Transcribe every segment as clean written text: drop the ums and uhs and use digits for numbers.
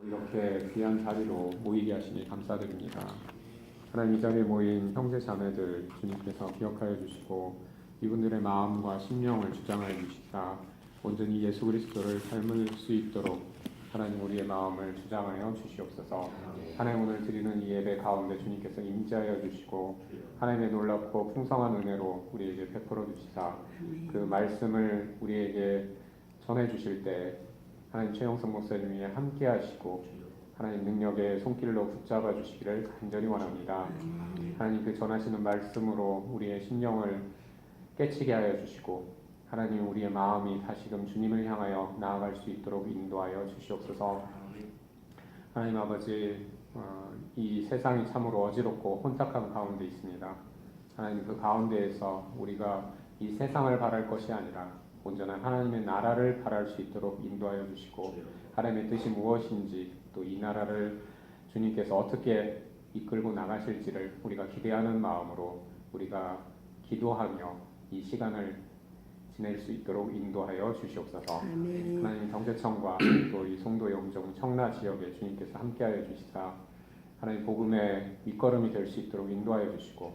이렇게 귀한 자리로 모이게 하시니 감사드립니다. 하나님, 이 자리에 모인 형제 자매들 주님께서 기억하여 주시고 이분들의 마음과 심령을 주장하여 주시사 온전히 예수 그리스도를 닮을 수 있도록 하나님 우리의 마음을 주장하여 주시옵소서. 하나님, 오늘 드리는 이 예배 가운데 주님께서 임재하여 주시고 하나님의 놀랍고 풍성한 은혜로 우리에게 베풀어 주시사 그 말씀을 우리에게 전해 주실 때 하나님 최영선 목사님이 함께 하시고 하나님 능력의 손길로 붙잡아 주시기를 간절히 원합니다. 하나님, 그 전하시는 말씀으로 우리의 심령을 깨치게 하여 주시고 하나님 우리의 마음이 다시금 주님을 향하여 나아갈 수 있도록 인도하여 주시옵소서. 하나님 아버지, 이 세상이 참으로 어지럽고 혼탁한 가운데 있습니다. 하나님, 그 가운데에서 우리가 이 세상을 바랄 것이 아니라 온전한 하나님의 나라를 바랄 수 있도록 인도하여 주시고 하나님의 뜻이 무엇인지 또 이 나라를 주님께서 어떻게 이끌고 나가실지를 우리가 기대하는 마음으로 우리가 기도하며 이 시간을 지낼 수 있도록 인도하여 주시옵소서. 하나님, 경제청과 또 이 송도 영종 청라 지역에 주님께서 함께하여 주시사 하나님 복음의 밑거름이 될 수 있도록 인도하여 주시고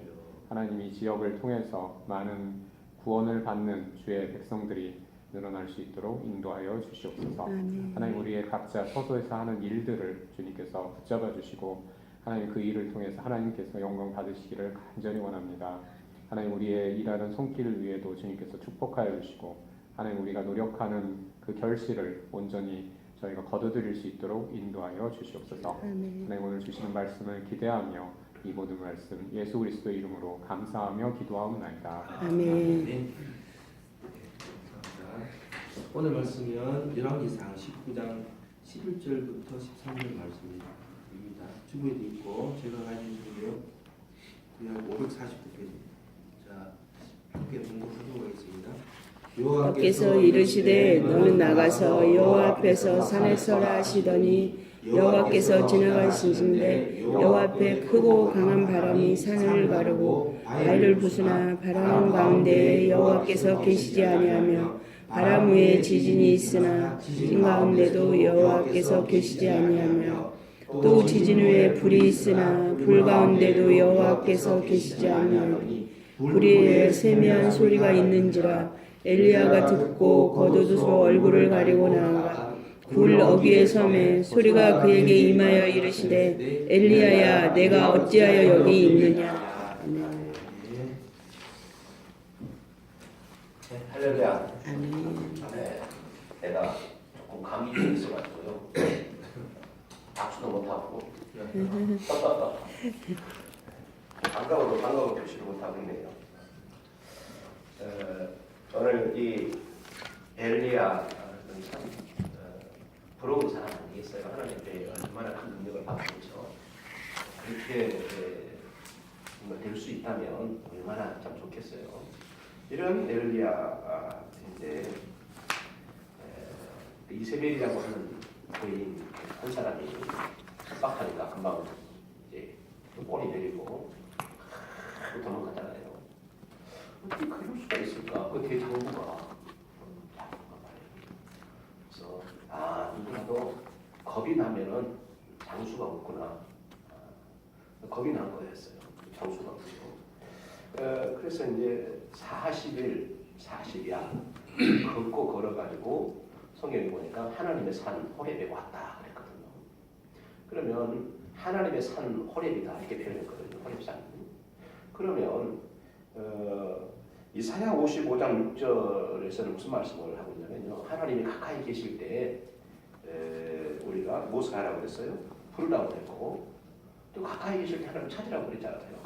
하나님 이 지역을 통해서 많은 구원을 받는 주의 백성들이 늘어날 수 있도록 인도하여 주시옵소서. 하나님, 우리의 각자 소소에서 하는 일들을 주님께서 붙잡아 주시고 하나님 그 일을 통해서 하나님께서 영광 받으시기를 간절히 원합니다. 하나님, 우리의 일하는 손길 위에도 주님께서 축복하여 주시고 하나님 우리가 노력하는 그 결실을 온전히 저희가 거둬들일 수 있도록 인도하여 주시옵소서. 하나님, 오늘 주시는 말씀을 기대하며 이 모든 말씀 예수 그리스도의 이름으로 감사하며 기도하옵나이다. 아멘. 오늘 말씀은 열왕기상 19장 11절부터 13절 말씀입니다. 주부에도 있고 제가 가진 주부요 약 549페이지입니다. 자, 함께 공부하도록 하겠습니다. 여호와께서 이르시되 너는 나가서 여호와 앞에서 산에 서라 하시더니 여호와께서 지나가시는데 여호와 앞에 크고 강한 바람이 산을 가르고 바위를 부수나 바람 가운데에 여호와께서 계시지 아니하며 바람 위에 지진이 있으나 지진 가운데도 여호와께서 계시지 아니하며 또 지진 위에 불이 있으나 불 가운데도 여호와께서 계시지 아니하니 불 위에 세미한 소리가 있는지라 엘리야가 듣고 겉옷으로 얼굴을 가리고 나아가 불 어귀에 섬에 소리가 그에게 임하여 이르시되 엘리야야 내가 어찌하여 여기 있느냐. 아멘. 할렐루야. 아멘. 네, 내가 조금 감기 좀 있어가지고요. 박수도 못하고 반가워도 표시를 못하고 있네요. 오늘 이 엘리야는 참 부러운 사람 아니겠어요? 하나님께 얼마나 큰 능력을 받고 있죠. 그렇게 될 수 있다면 얼마나 참 좋겠어요. 이런 엘리야인데 이세벨이라고 하는 고인 한 사람이 빡하니까 금방 이제 꼬리 내리고 도망가잖아요. 어떻게 그럴 수가 있을까? 그 대장부가 그래서 누구라도 겁이 나면은 장수가 없구나. 겁이 난 거였어요. 장수가 없죠. 그래서 이제 40야 걷고 걸어가지고 성경에 보니까 하나님의 산 호렙에 왔다 그랬거든요. 그러면 하나님의 산 호렙이다 이렇게 표현했거든요. 호렙산. 그러면 이사야 55장 6절에서는 무슨 말씀을 하고 있냐면요. 하나님이 가까이 계실 때 우리가 무엇을 하라고 그랬어요? 부르라고 그랬고 또 가까이 계실 때 하나님 찾으라고 그랬잖아요.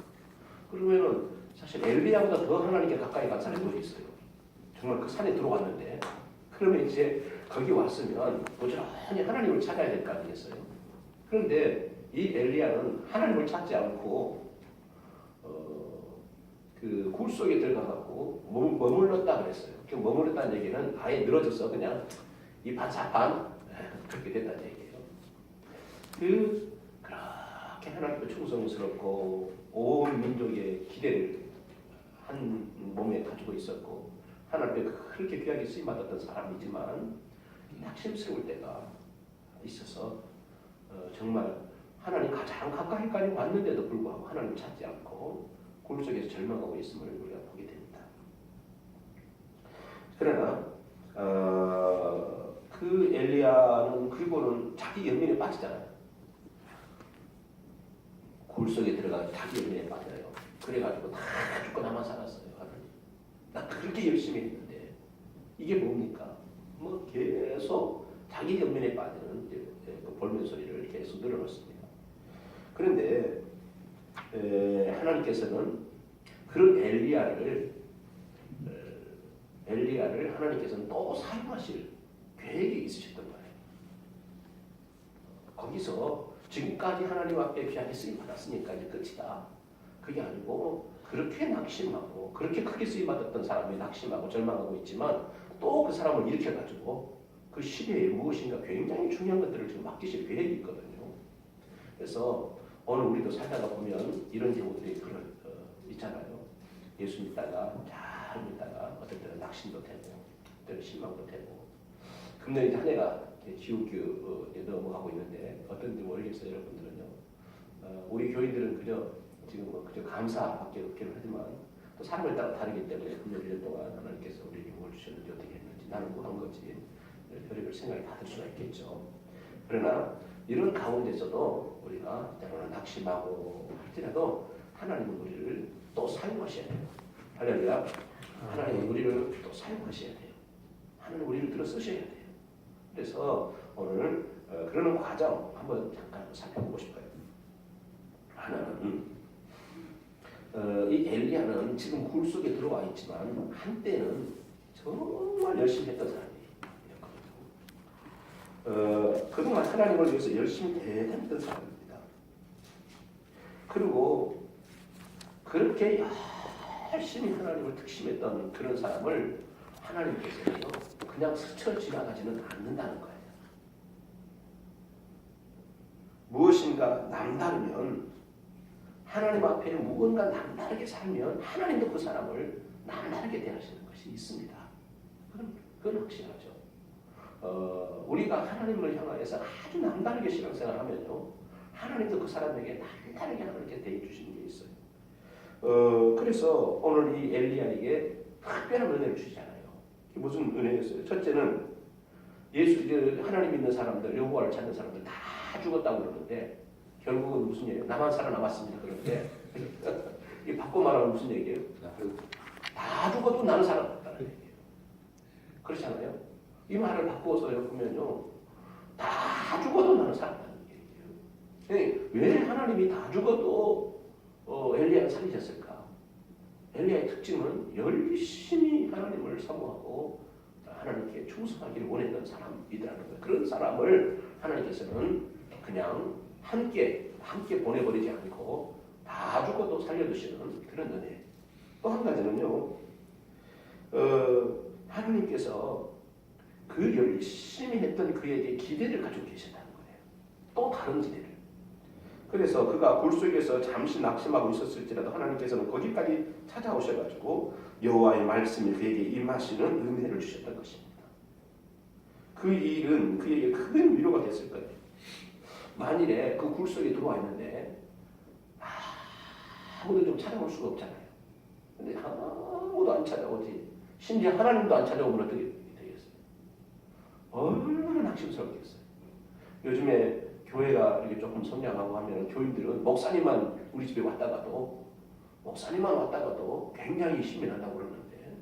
그러면은 사실 엘리야보다 더 하나님께 가까이 간 사람이 또 있어요. 정말 그 산에 들어왔는데 그러면 이제 거기 왔으면 부지런히 하나님을 찾아야 될 거 아니겠어요? 그런데 이 엘리야는 하나님을 찾지 않고 그 굴 속에 들어가갖고 머물렀다 그랬어요. 그 머물렀다는 얘기는 아예 늘어져서 그냥 이 반사판 그렇게 됐다는 얘기예요. 그렇게 하나님께 충성스럽고 온 민족의 기대를 한 몸에 가지고 있었고 하나님께 그렇게 귀하게 쓰임받았던 사람이지만 낙심스러울 때가 있어서 정말 하나님 가장 가까이까지 왔는데도 불구하고 하나님 찾지 않고 굴 속에서 절망하고 있음을 우리가 보게 됩니다. 그러나 그 엘리야는 그리고는 자기 연민에 빠지잖아요. 굴 속에 들어가서 자기 연민에 빠져요. 그래가지고 다 죽고 나만 살았어요. 하나님. 나 그렇게 열심히 했는데 이게 뭡니까? 뭐 계속 자기 연민에 빠지는 그 볼멘 소리를 계속 늘어놓습니다. 그런데 하나님께서는 그런 엘리야를 하나님께서는 또 사용하실 계획이 있으셨던 거예요. 거기서 지금까지 하나님 앞에 귀하게 쓰임 받았으니까 이제 끝이다. 그게 아니고 그렇게 낙심하고 그렇게 크게 쓰임 받았던 사람이 낙심하고 절망하고 있지만 또 그 사람을 일으켜가지고 그 시대에 무엇인가 굉장히 중요한 것들을 지금 맡기실 계획이 있거든요. 그래서 오늘 우리도 살다가 보면 이런 경우들이 있잖아요. 예수 믿다가 잘 믿다가 어떤 때는 낙심도 되고 어떤 때는 실망도 되고 금년 이제 한 해가 지옥교에 넘어가고 있는데 어떤지 모르겠어요. 여러분들은요. 우리 교인들은 그저 감사밖에 없기는 하지만 또 사람에 따라 다르기 때문에 금년 1년 동안 하나님께서 우리에게 뭘 주셨는지 어떻게 했는지 나는 뭐 한 거지 별의별 생각이 다 들 수가 있겠죠. 그러나 이런 가운데서도 우리가 때로는 낙심하고 할지라도 하나님은 우리를 또 사용하셔야 돼요. 할렐루야. 하나님은 우리를 또 사용하셔야 돼요. 하나님 우리를 들어 쓰셔야 돼요. 그래서 오늘 그러는 과정 한번 잠깐 살펴보고 싶어요. 하나는 이 엘리야는 지금 굴 속에 들어와 있지만 한때는 정말 열심히 했던 사람이었거든요. 그동안 하나님을 위해서 열심히 대단했던 사람입니다. 그리고 그렇게 열심히 하나님을 특심했던 그런 사람을 하나님께서는요 그냥 스쳐 지나가지는 않는다는 거예요. 무엇인가 남다르면 하나님 앞에 무언가 남다르게 살면 하나님도 그 사람을 남다르게 대하시는 것이 있습니다. 그건 확실하죠. 우리가 하나님을 향하여서 아주 남다르게 신앙생활하면요 하나님도 그 사람에게 남다르게 하나님께 대해 주시는 게 있어요. 그래서 오늘 이 엘리야에게 특별한 은혜를 주시잖아요. 이게 무슨 은혜였어요? 첫째는 하나님 믿는 사람들, 여호와를 찾는 사람들 다 죽었다고 그러는데 결국은 무슨 얘기예요? 나만 살아남았습니다. 그런데 이 바꿔 말하면 무슨 얘기예요? 다 죽어도 나는 살아남았다는 얘기예요. 그렇잖아요. 이 말을 바꾸어서 보면요, 다 죽어도 나는 살아남는 얘기예요. 왜 하나님이 다 죽어도 엘리야를 살리셨을까? 엘리야의 특징은 열심히 하나님을 사모하고 하나님께 충성하기를 원했던 사람이라는 거예요. 그런 사람을 하나님께서는 그냥 함께 보내버리지 않고 다 죽어도 살려두시는 그런 은혜. 또 한 가지는요, 하나님께서 그 열심히 했던 그에게 기대를 가지고 계신다는 거예요. 또 다른 기대를. 그래서 그가 굴 속에서 잠시 낙심하고 있었을지라도 하나님께서는 거기까지 찾아오셔가지고 여호와의 말씀이 그에게 임하시는 은혜를 주셨던 것입니다. 그 일은 그에게 큰 위로가 됐을 거예요. 만일에 그 굴 속에 들어와 있는데 아무도 좀 찾아올 수가 없잖아요. 근데 아무도 안 찾아오지. 심지어 하나님도 안 찾아오면 어떻게 되겠어요? 얼마나 낙심스럽겠어요. 요즘에 교회가 이렇게 조금 성장하고 하면 교인들은 목사님만 우리 집에 왔다가도 굉장히 힘이 난다고 그러는데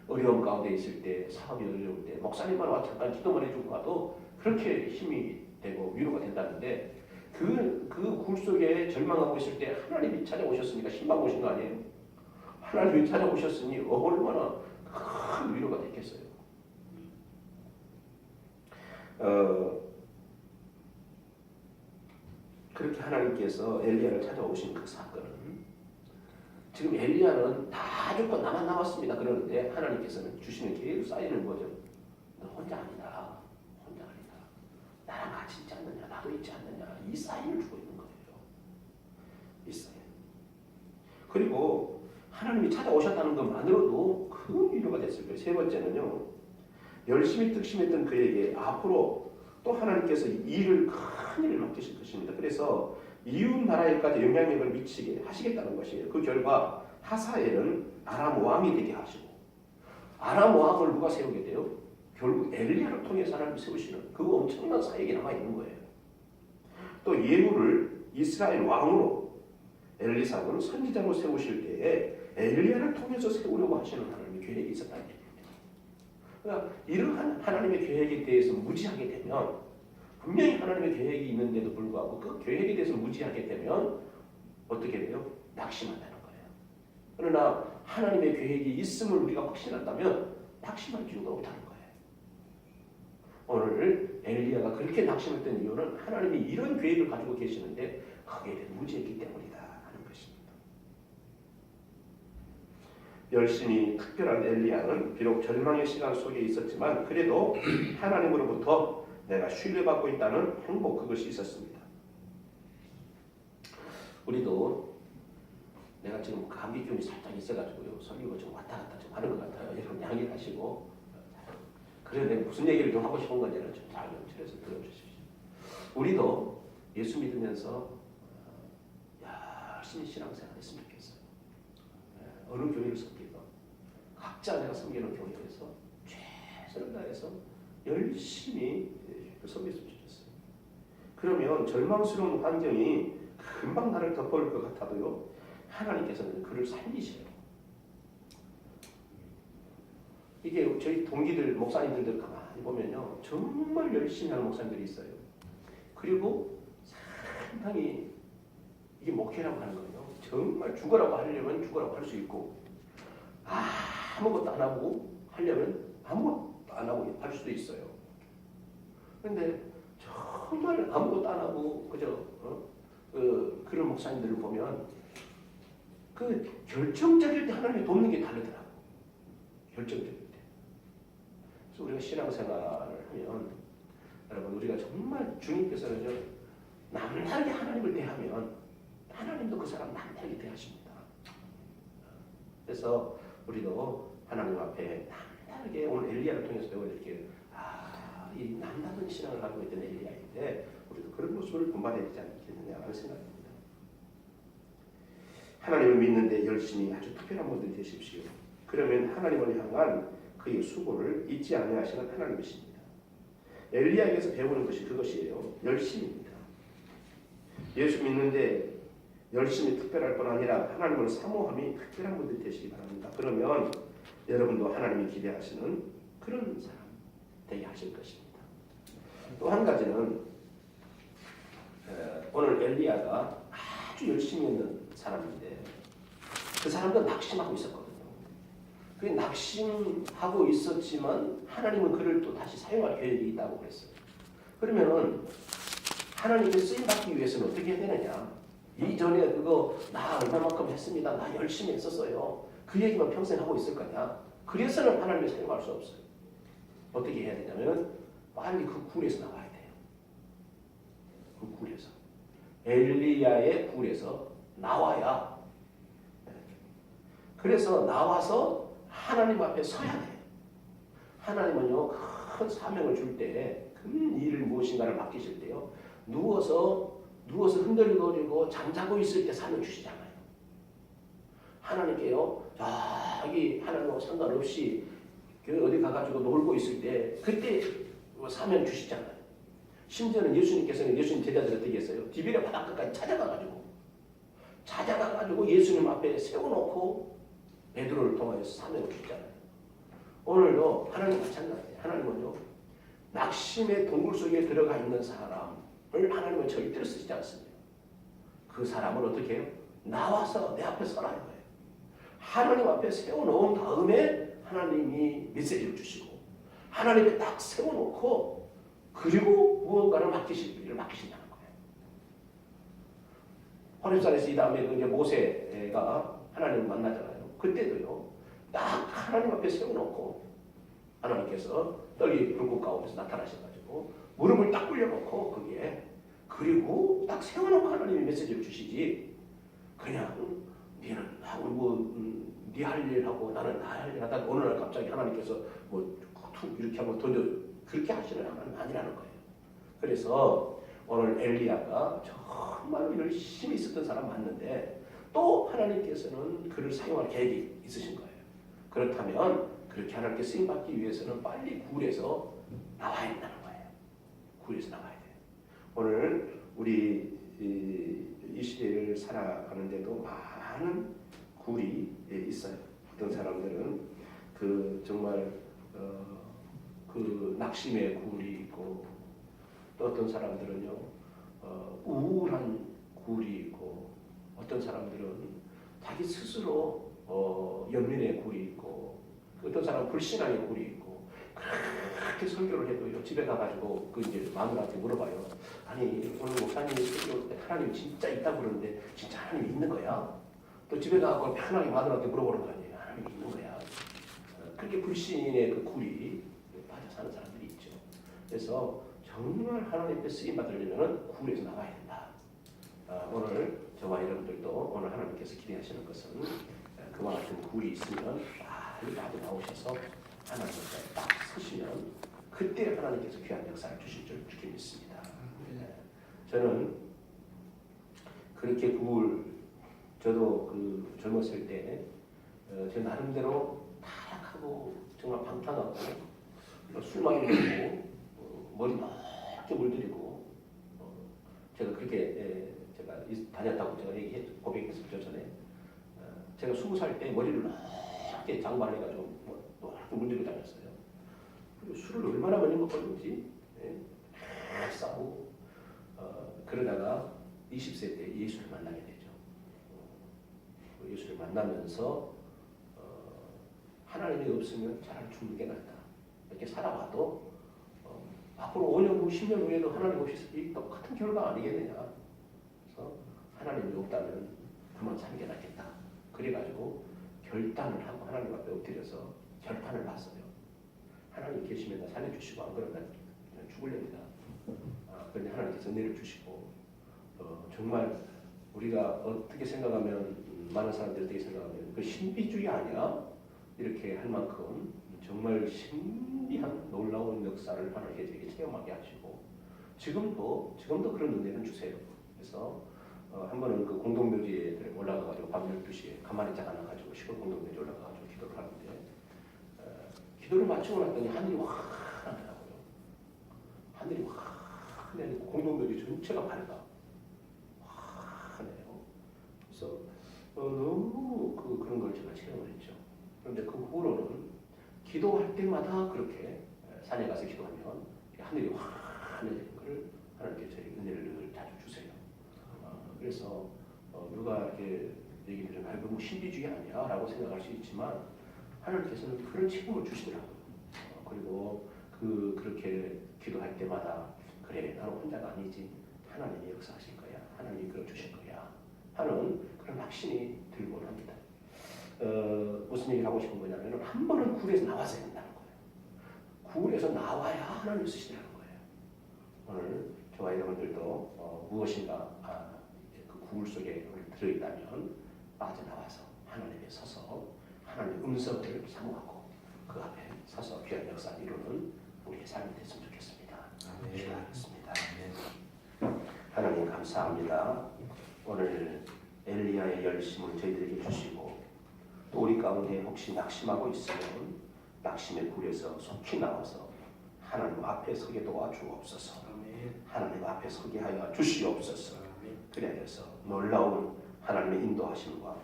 어려움 가운데 있을 때, 사업이 어려울 때 목사님만 와 잠깐 기도만 해주고 가도 그렇게 힘이 되고 위로가 된다는데 그 굴 속에 절망하고 있을 때 하나님이 찾아오셨으니까 신방 오신 거 아니에요? 하나님이 찾아오셨으니 얼마나 큰 위로가 됐겠어요. 그렇게 하나님께서 엘리야를 찾아오신 그 사건은 지금 엘리야는 다 죽고 나만 남았습니다. 그러는데 하나님께서는 주시는 계획 쌓이는 거죠. 너 혼자 아니다. 나랑 같이 있지 않느냐. 나도 있지 않느냐. 이 사인을 주고 있는 거예요. 이 사인. 그리고 하나님이 찾아오셨다는 것만으로도 큰 위로가 됐을 거예요. 세 번째는요. 열심히 특심했던 그에게 앞으로 또 하나님께서 큰 일을 맡기실 것입니다. 통해서 이웃 나라에까지 영향력을 미치게 하시겠다는 것이에요. 그 결과 하사엘은 아람 왕이 되게 하시고, 아람 왕을 누가 세우게 돼요? 결국 엘리야를 통해서 하나님이 세우시는 그 엄청난 사역이 남아 있는 거예요. 또 예후를 이스라엘 왕으로, 엘리사는 선지자로 세우실 때에 엘리야를 통해서 세우려고 하시는 하나님의 계획이 있었다는 얘기입니다. 그러니까 이러한 하나님의 계획에 대해서 무지하게 되면, 분명히 하나님의 계획이 있는데도 불구하고 그 계획에 대해서 무지하게 되면 어떻게 돼요? 낙심한다는 거예요. 그러나 하나님의 계획이 있음을 우리가 확신한다면 낙심할 필요가 없다는 거예요. 오늘 엘리야가 그렇게 낙심했던 이유는 하나님이 이런 계획을 가지고 계시는데 거기에 대해 무지했기 때문이다 하는 것입니다. 열심히 특별한 엘리야는 비록 절망의 시간 속에 있었지만 그래도 하나님으로부터 내가 신뢰받고 있다는 행복, 그것이 있었습니다. 우리도 내가 지금 감기 기운이 살짝 있어가지고요, 설교가 좀 왔다 갔다 좀 하는 것 같아요. 여러분 양해하시고, 그래서 내가 무슨 얘기를 좀 하고 싶은 건지를 좀 잘 연출해서 들어주십시오. 우리도 예수 믿으면서 열심히 신앙생활 했으면 좋겠어요. 어느 교회를 섬기든 각자 내가 섬기는 교회에서 최선을 다해서 열심히 섬겼으면 좋겠어요. 그러면 절망스러운 환경이 금방 나를 덮어올 것 같아도요, 하나님께서는 그를 살리셔요. 이게 저희 동기들, 목사님들도 가만히 보면요, 정말 열심히 하는 목사님들이 있어요. 그리고 상당히 이게 목회라고 하는 거예요. 정말 죽어라고 하려면 죽어라고 할 수 있고, 아무것도 안 하고 하려면 아무것도 안 하고 할 수도 있어요. 그런데 정말 아무것도 안 하고 그저 그런 목사님들을 보면 그 결정적일 때 하나님이 돕는 게 다르더라고. 결정적일 때. 그래서 우리가 신앙생활을 하면, 여러분 우리가 정말 주님께서는 남다르게 하나님을 대하면 하나님도 그 사람 남다르게 대하십니다. 그래서 우리도 하나님 앞에 남다르게, 오늘 엘리야를 통해서 배워야 될 게, 이 남다른 신앙을 가지고 있던 엘리야인데 우리도 그런 모습을 본받아야 되지 않겠느냐라는 생각입니다. 하나님을 믿는데 열심히 아주 특별한 분들이 되십시오. 그러면 하나님을 향한 그의 수고를 잊지 아니하시는 하나님이십니다. 엘리야에게서 배우는 것이 그것이에요. 열심입니다. 예수 믿는데 열심히 특별할 뿐 아니라 하나님을 사모함이 특별한 분들이 되시기 바랍니다. 그러면 여러분도 하나님이 기대하시는 그런 사람 되게 하실 것입니다. 또 한 가지는 오늘 엘리야가 아주 열심히 있는 사람인데 그 사람도 낙심하고 있었거든요. 그 낙심하고 있었지만 하나님은 그를 또 다시 사용할 계획이 있다고 그랬어요. 그러면은 하나님께 쓰임받기 위해서는 어떻게 해야 되느냐? 이전에 그거 나 얼마만큼 했습니다. 나 열심히 했었어요. 그 얘기만 평생 하고 있을 거냐? 그래서는 하나님을 사용할 수 없어요. 어떻게 해야 되냐면 빨리 그 굴에서 나와야 돼요. 그 굴에서. 엘리야의 굴에서 나와야. 그래서 나와서 하나님 앞에 서야 돼요. 하나님은요, 큰 사명을 줄 때, 큰 일을 무엇인가를 맡기실 때요, 누워서 흔들리고 잠자고 있을 때 사명 주시잖아요. 하나님께요, 저기 하나님하고 상관없이 어디 가가지고 놀고 있을 때 그때 사명 주시잖아요. 심지어는 예수님께서는 예수님 제자들 어떻게 했어요? 디비라 바닷가까지 찾아가가지고 예수님 앞에 세워놓고 베드로를 통하여서 사명을 주잖아요. 오늘도 하나님 마찬가지예요. 하나님은요, 낙심의 동굴 속에 들어가 있는 사람을 하나님은 절대로 쓰지 않습니다. 그 사람을 어떻게 해요? 나와서 내 앞에 서라는 거예요. 하나님 앞에 세워놓은 다음에 하나님이 메시지를 주시고 하나님에 딱 세워놓고 그리고 무언가를 맡기실 일을 맡기신다는 거예요. 호렙산에서 이 다음에 이제 모세가 하나님을 만나잖아요. 그때도요, 딱 하나님 앞에 세워놓고 하나님께서 떨기 불꽃 가운데서 나타나셔가지고 무릎을 딱 꿇려놓고 거기에, 그리고 딱 세워놓고 하나님이 메시지를 주시지, 그냥 니는 네 할 일하고 나는 나 할 일 하다가 어느 날 갑자기 하나님께서 툭 이렇게 한번 던져, 그렇게 하시는 하나님 아니라는 거예요. 그래서 오늘 엘리야가 정말 열심히 있었던 사람 맞는데 또 하나님께서는 그를 사용할 계획이 있으신 거예요. 그렇다면 그렇게 하나님께 쓰임받기 위해서는 빨리 굴에서 나와야 된다는 거예요. 굴에서 나와야 돼요. 오늘 우리 이 시대를 살아가는데도 많은 굴이 있어요. 어떤 사람들은 그 정말 그 낙심의 굴이 있고, 또 어떤 사람들은요 우울한 굴이 있고, 어떤 사람들은 자기 스스로 연민의 굴이 있고, 어떤 사람은 불신앙의 굴이 있고. 그렇게 설교를 해도요, 집에 가가지고 그 이제 마누라한테 물어봐요. 아니 오늘 목사님이 설교 하나님 진짜 있다고 그러는데 진짜 하나님 있는 거야? 또 집에 가서 편하게 마누라한테 물어보는 거 아니에요? 하나님 있는 거야? 그렇게 불신의 그 굴이 빠져 사는 사람들이 있죠. 그래서 정말 하나님께 쓰임 받으려면 굴에서 나와야 된다. 오늘 저와 여러분들도 오늘 하나님께서 기대하시는 것은 그와 같은 굴이 있으면 빨리 나오셔서 하나님 앞에 딱 서시면 그때 하나님께서 귀한 역사를 주실 줄 그렇게 믿습니다. 저는 그렇게 저도 그 젊었을 때 제 나름대로 타락하고 정말 방탕하고 술 많이 먹고 머리 넓게 물들이고 제가 그렇게 제가 다녔다고 제가 고백했었죠 전에. 제가 20살 때 머리를 넓게 장발해가지고 넓게 물들이고 다녔어요. 그리고 술을 얼마나 많이 먹었는지 싸고 그러다가 20세 때 예수를 만나게 되죠. 예수를 만나면서 하나님이 없으면 차라리 죽는 게 낫다. 이렇게 살아봐도 앞으로 5년 후, 10년 후에도 하나님 없이 똑같은 결과 아니겠느냐. 그래서 하나님이 없다면 그만 사는 게 낫겠다. 그래가지고 결단을 하고 하나님 앞에 엎드려서 결단을 봤어요. 하나님 계시면 나 살려주시고 안 그러면 그냥 죽을렵니다. 그런데 하나님께서 은혜를 주시고 정말 우리가 어떻게 생각하면 많은 사람들이 어떻게 생각하면 그 신비주의 아니야? 이렇게 할 만큼 정말 신비한 놀라운 역사를 하나님께서 이렇게 체험하게 하시고 지금도 그런 은혜는 주세요. 그래서 한 번은 그 공동묘지에 올라가가지고 밤 12시에 가만히 짝 안아가지고 시골 공동묘지에 올라가가지고 기도를 하는데 기도를 마치고 났더니 하늘이 확 나더라고요. 하늘이 확 내리고 공동묘지 전체가 밝아. 확 내요. 그래서 너무 그런 걸 제가 체험을 했죠. 그런데 그 후로는 기도할 때마다 그렇게 산에 가서 기도하면 하늘이 확 내리는 걸 하나님께 저희 은혜를 자주 주세요. 그래서 누가 이렇게 얘기를 하면 뭐 신비주의 아니야? 라고 생각할 수 있지만 하나님께서는 그런 체험을 주시더라고요. 그리고 그렇게 기도할 때마다 그래 나는 혼자가 아니지 하나님이 역사하실 거야. 하나님이 끌어주실 거야 하는 그런 확신이 들곤 합니다. 무슨 얘기를 하고 싶은 거냐면 한 번은 굴에서 나와서야 된다는 거예요. 굴에서 나와야 하나님을 쓰시더라는 거예요. 오늘 저와 여러분들도 무엇인가 그 굴 속에 들어있다면 빠져나와서 하나님에 서서 하나님의 음성을 사모하고 그 앞에 서서 귀한 역사를 이루는 우리의 삶이 됐으면 좋겠습니다. 기도하겠습니다. 하나님 감사합니다. 오늘 엘리야의 열심을 저희들에게 주시고 또 우리 가운데 혹시 낙심하고 있으면 낙심의 굴에서 속히 나와서 하나님 앞에 서게 도와주옵소서. 하나님 앞에 서게 하여 주시옵소서. 그래서 놀라운 하나님의 인도하심과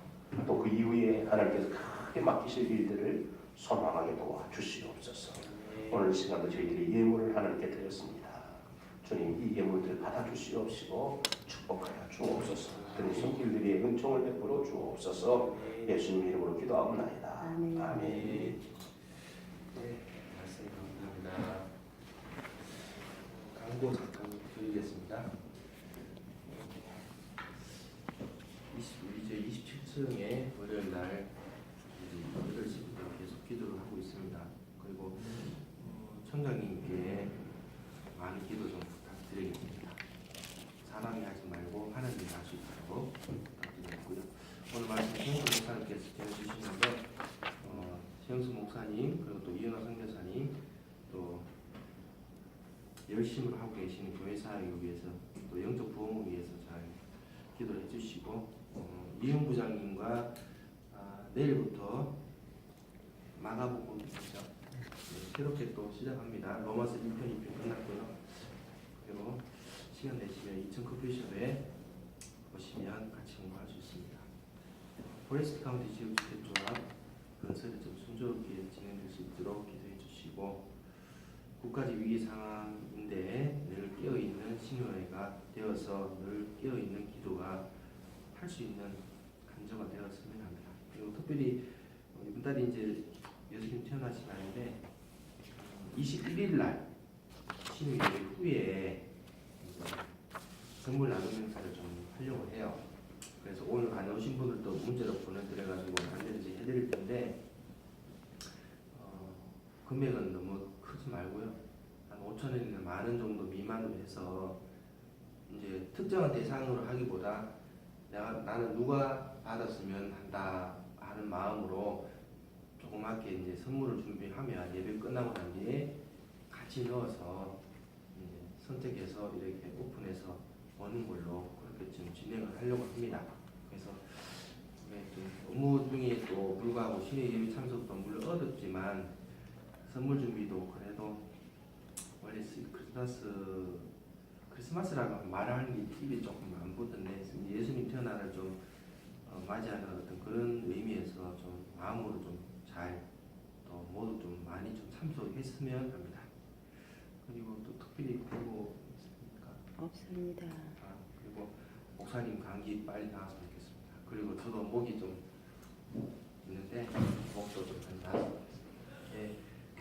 또 그 이후에 하나님께서 크게 맡기실 일들을 소망하게 도와주시옵소서. 오늘 시간도 저희들이 예물을 하나님께 드렸습니다. 주님 이 예물들 받아주시옵시고 축복하여 주옵소서. 그런 손길들이 은총을 베풀어 주옵소서. 예수님 이름으로 기도하옵나이다. 아멘. 네, 말씀 감사합니다. 광고 잠깐 드리겠습니다. 이제 27층에 월요일 날 8시부터 계속 기도를 하고 있습니다. 그리고 청장님께 많은 기도 좀 부탁드리겠습니다. 사랑이 하지 말고 하나님이 할 수 있도록 부탁드리고요. 오늘 말씀 최영수 목사님께서 전해주시는데 최영수 목사님 그리고 또 이은하 선교사님 또 열심을 하고 계시는 교회 사역을 위해서 또 영적 부흥을 위해서 잘 주시고 이용 부장님과 내일부터 마가복음이죠. 새롭게 또 시작합니다. 로마서 1편, 2편 끝났고요. 그리고 시간 되시면 2층 커피숍에 오시면 같이 공부할 수 있습니다. 포레스트 카운티 지역주택조합 건설이 좀 순조롭게 진행될 수 있도록 기도해 주시고, 국가적 위기 상황인데 늘 깨어있는 신효회가 되어서 늘 깨어있는 기도가 할 수 있는 간저가 되었으면 합니다. 그리고 특별히 이번 달이 이제 예수님 태어나신 날인데 21일 날 신효회 후에 선물 나눔 행사를 좀 하려고 해요. 그래서 오늘 안 오신 분들도 문자로 보내드려가지고 안내지 해드릴 텐데 금액은 너무 크지 말고요. 한 5,000원이나 10,000원 정도 미만으로 해서 이제 특정한 대상으로 하기보다 나는 누가 받았으면 한다 하는 마음으로 조그맣게 이제 선물을 준비하면 예배 끝나고 난 뒤에 같이 넣어서 이제 선택해서 이렇게 오픈해서 오는 걸로 그렇게 지금 진행을 하려고 합니다. 그래서 업무 중에 또 불구하고 신의 예배 참석도 물론 어렵지만 선물 준비도 그래도 원래 크리스마스라고 말하는 게 입에 조금 안 붙던데 예수님 태어나를 좀 맞이하는 어떤 그런 의미에서 좀 마음으로 좀 잘 또 모두 좀 많이 좀 참석했으면 합니다. 그리고 또 특별히 그리고 있습니까? 없습니다. 그리고 목사님 감기 빨리 나았으면 좋겠습니다. 그리고 저도 목이 좀 있는데 목도 좀 나았으면 좋겠습니다. 네,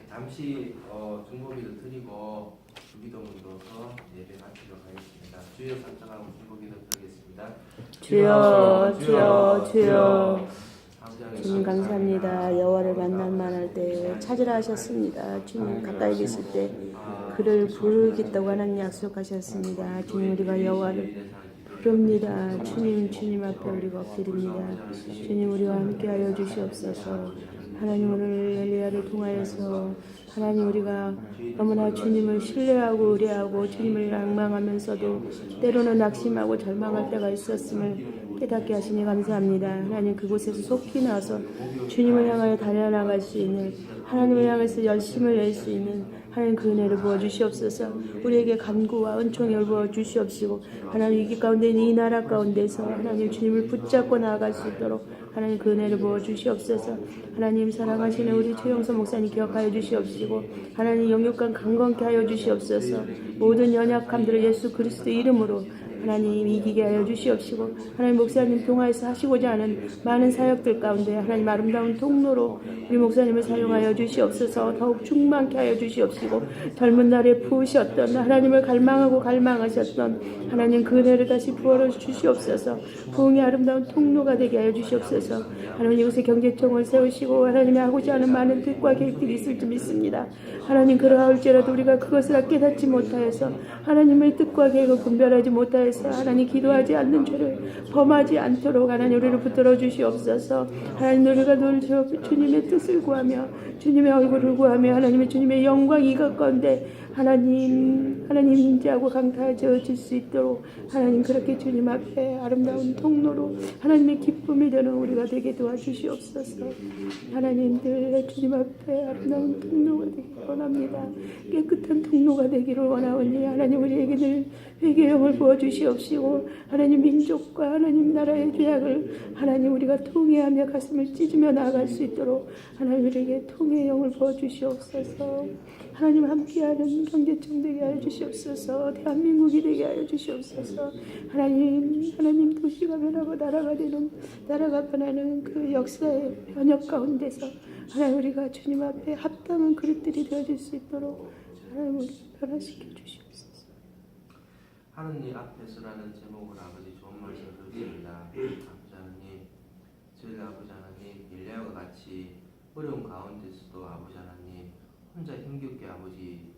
잠시 중보기도 드리고 주기도문 넣어서 예배 마치도록 하겠습니다. 주여 선정하고 중보기도 드리겠습니다. 주여, 주여, 주여. 아버지 주님 감사합니다. 여호와를 만날만 할 때 찾으라 하셨습니다. 주님 가까이 계실 때 그를 부르겠다고 하나님 약속하셨습니다. 주님 우리가 여호와를 부릅니다. 주님 앞에 우리가 엎드립니다. 주님 우리와 함께하여 주시옵소서. 하나님 오늘 엘리야를 통하여서 하나님 우리가 너무나 주님을 신뢰하고 의뢰하고 주님을 낭망하면서도 때로는 낙심하고 절망할 때가 있었음을 깨닫게 하시니 감사합니다. 하나님 그곳에서 속히 나서 주님을 향하여 달려나갈 수 있는 하나님을 향해서 열심을 낼 수 있는 하나님 그 은혜를 부어주시옵소서. 우리에게 간구와 은총을 부어주시옵시고 하나님 위기 가운데 이 나라 가운데서 하나님 주님을 붙잡고 나아갈 수 있도록 하나님 그 은혜를 부어주시옵소서. 하나님 사랑하시는 우리 최영서 목사님 기억하여 주시옵시고 하나님 영육간 강건케 하여 주시옵소서. 모든 연약함들을 예수 그리스도 이름으로 하나님 이기게 하여 주시옵시고 하나님 목사님 통하여서 하시고자 하는 많은 사역들 가운데 하나님 아름다운 통로로 우리 목사님을 사용하여 주시옵소서. 더욱 충만케 하여 주시옵시고 젊은 날에 부으셨던 하나님을 갈망하고 갈망하셨던 하나님 그 은혜를 다시 부어러 주시옵소서. 부흥의 아름다운 통로가 되게 하여 주시옵소서. 하나님 이곳에 경제청을 세우시고 하나님이 하고자 하는 많은 뜻과 계획들이 있을 줄 믿습니다. 하나님 그러할지라도 우리가 그것을 깨닫지 못하여서 하나님의 뜻과 계획을 분별하지 못하여서 하나님 기도하지 않는 죄를 범하지 않도록 하나님 우리를 붙들어 주시옵소서. 하나님 우리가 늘 주님의 뜻을 구하며 주님의 얼굴을 구하며 하나님의 주님의 영광 이것건데 하나님 임재하고 강타해질 수 있도록 하나님 그렇게 주님 앞에 아름다운 통로로 하나님의 기쁨이 되는 우리가 되게 도와주시옵소서. 하나님 늘 주님 앞에 아름다운 통로가 되기를 원합니다. 깨끗한 통로가 되기를 원하오니 하나님 우리에게 늘 회개의 영을 부어주시옵시고 하나님 민족과 하나님 나라의 죄악을 하나님 우리가 통회하며 가슴을 찢으며 나아갈 수 있도록 하나님 우리에게 통회의 영을 부어주시옵소서. 하나님 함께하는 경제청 되게 하여 주시옵소서. 대한민국이 되게 하여 주시옵소서. 하나님 도시가 변하고 나라가 변하는 그 역사의 변혁 가운데서 하나님 우리가 주님 앞에 합당한 그릇들이 되어질 수 있도록 하나님 우리 변화시켜 주시옵소서. 하느님 앞에서라는 제목으로 아버지 좋은 말씀 드립니다. 아버지 하나님, 저희 아버지 하나님 엘리야와 같이 어려운 가운데서도 아버지 하나님 혼자 힘겹게 아버지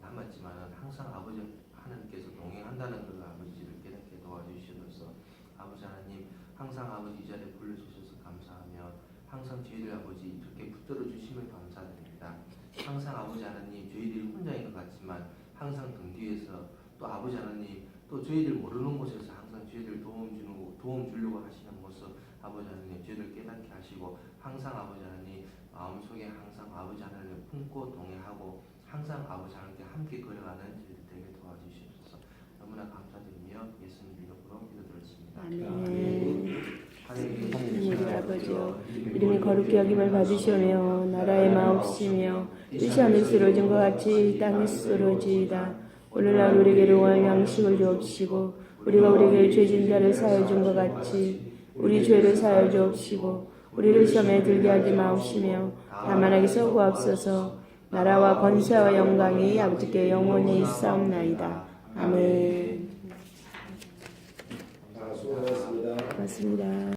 남았지만 항상 아버지 하나님께서 동행한다는 걸 아버지를 깨닫게 도와주시옵소서. 아버지 하나님 항상 아버지 이 자리에 불러주셔서 감사하며 항상 저희들 아버지 이렇게 붙들어 주시면 감사드립니다. 항상 아버지 하나님 저희들이 혼자인 것 같지만 항상 등 뒤에서 또 아버지 하나님 또 저희들 모르는 곳에서 항상 저희들 도움 주는 도움 주려고 하시는 모습 아버지 하나님 저희들 깨닫게 하시고 항상 아버지 하나님 마음속에 항상 아버지 하나님을 품고 동행하고 항상 아버지 하나님께 함께 걸어가는 저희들 되게 도와주시옵소서. 너무나 감사드리며 예수님 이름으로 기도드렸습니다. 아멘. 하나님 우리 아버지여 이름이 거룩히 여김을 받으시오며 나라의 마옵시며 뜻이 하늘에서 이루어진 것 같이 땅에서 이루어지이다. 오늘날 우리에게 용할 양식을 주옵시고 우리가 우리에게 죄진 자를 사하여 준 것 같이 우리 죄를 사하여 주옵시고 우리를 시험에 들게 하지 마옵시며 다만 악에서 구하옵소서. 나라와 권세와 영광이 아버지께 영원히 있사옵나이다. 아멘. 수고하셨습니다. 고맙습니다.